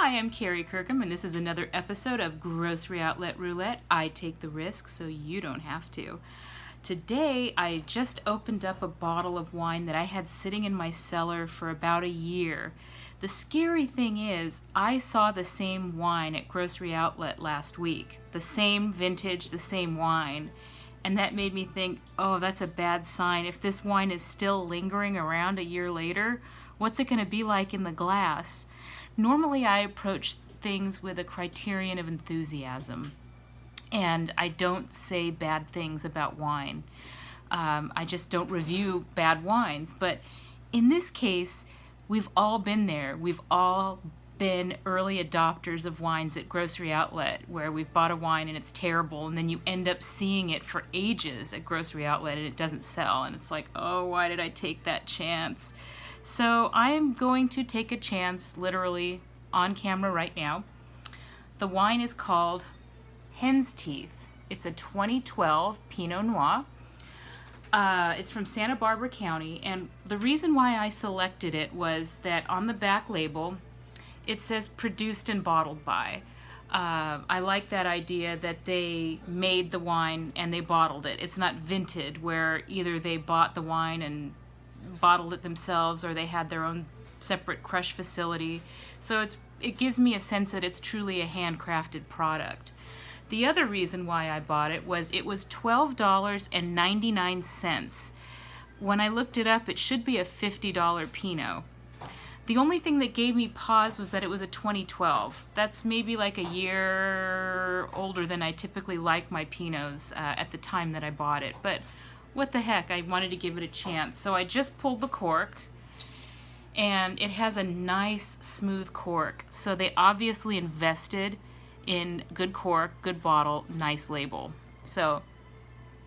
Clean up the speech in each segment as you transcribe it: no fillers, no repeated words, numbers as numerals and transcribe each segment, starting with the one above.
Hi, I'm Carrie Kirkham, and this is another episode of Grocery Outlet Roulette. I take the risk so you don't have to. Today, I just opened up a bottle of wine that I had sitting in my cellar for about a year. The scary thing is, I saw the same wine at Grocery Outlet last week. The same vintage, the same wine. And that made me think, oh, that's a bad sign. If this wine is still lingering around a year later, what's it going to be like in the glass? Normally I approach things with a criterion of enthusiasm, and I don't say bad things about wine. I just don't review bad wines. But in this case, we've all been there. We've all been early adopters of wines at Grocery Outlet, where we've bought a wine and it's terrible, and then you end up seeing it for ages at Grocery Outlet and it doesn't sell, and it's like, oh, why did I take that chance? So I am going to take a chance, literally, on camera right now. The wine is called Hensteeth. It's a 2012 Pinot Noir. It's from Santa Barbara County, and the reason why I selected it was that on the back label, it says produced and bottled by. I like that idea that they made the wine and they bottled it. It's not vinted, where either they bought the wine and bottled it themselves or they had their own separate crush facility. So it gives me a sense that it's truly a handcrafted product. The other reason why I bought it was $12.99. When I looked it up, it should be a $50 Pinot. The only thing that gave me pause was that it was a 2012. That's maybe like a year older than I typically like my Pinots at the time that I bought it. But what the heck, I wanted to give it a chance. So I just pulled the cork, and it has a nice smooth cork. So they obviously invested in good cork, good bottle, nice label. So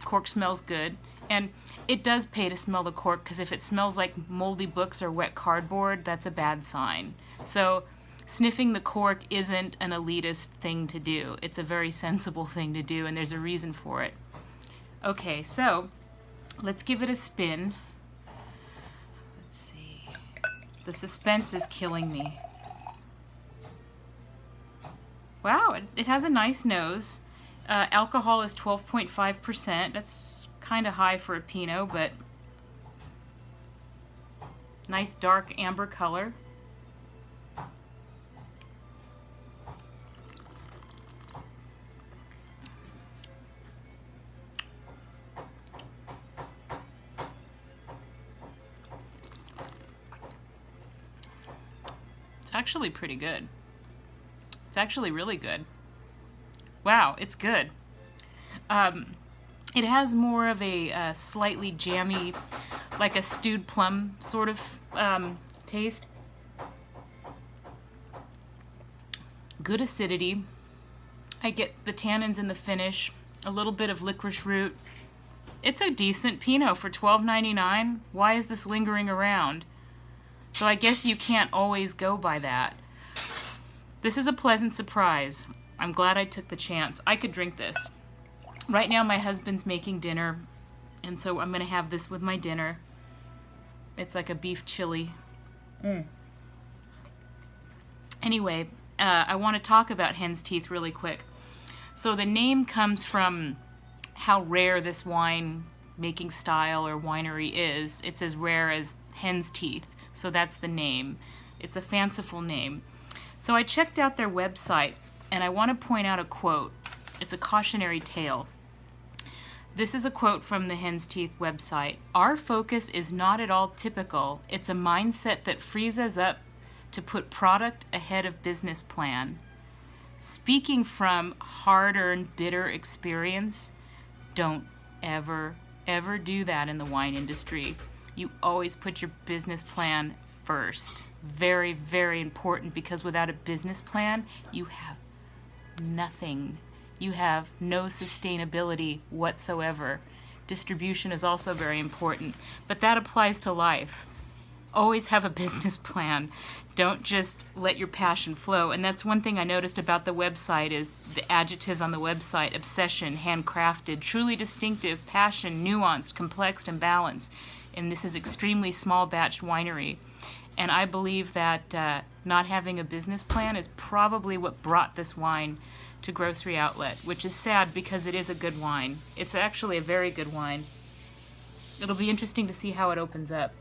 cork smells good, and it does pay to smell the cork, because if it smells like moldy books or wet cardboard, that's a bad sign. So sniffing the cork isn't an elitist thing to do. It's a very sensible thing to do, and there's a reason for it. Okay, so let's give it a spin. Let's see. The suspense is killing me. Wow, it has a nice nose. Alcohol is 12.5%. That's kind of high for a Pinot, but nice dark amber color. It's actually pretty good. It's actually really good. Wow, it's good. It has more of a slightly jammy, like a stewed plum sort of taste. Good acidity. I get the tannins in the finish, a little bit of licorice root. It's a decent Pinot for $12.99. Why is this lingering around? So I guess you can't always go by that. This is a pleasant surprise. I'm glad I took the chance. I could drink this. Right now my husband's making dinner, and so I'm going to have this with my dinner. It's like a beef chili. Anyway, I want to talk about Hensteeth really quick. So the name comes from how rare this wine making style or winery is. It's as rare as hen's teeth, so that's the name. It's a fanciful name. So I checked out their website, and I want to point out a quote. It's a cautionary tale. This is a quote from the Hensteeth website. "Our focus is not at all typical. It's a mindset that frees us up to put product ahead of business plan. Speaking from hard-earned, bitter experience, don't ever do that in the wine industry. You always put your business plan first. Very, very important, because without a business plan, you have nothing. You have no sustainability whatsoever. Distribution is also very important, but that applies to life. Always have a business plan. Don't just let your passion flow." And that's one thing I noticed about the website is the adjectives on the website: obsession, handcrafted, truly distinctive, passion, nuanced, complex, and balanced. And this is extremely small batch winery. And I believe that not having a business plan is probably what brought this wine to Grocery Outlet, which is sad because it is a good wine. It's actually a very good wine. It'll be interesting to see how it opens up.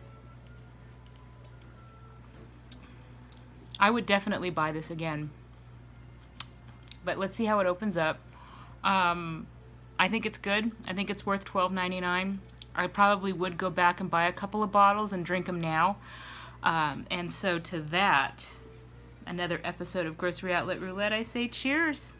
I would definitely buy this again. But let's see how it opens up. I think it's good. I think it's worth $12.99. I probably would go back and buy a couple of bottles and drink them now. And so to that, another episode of Grocery Outlet Roulette, I say cheers.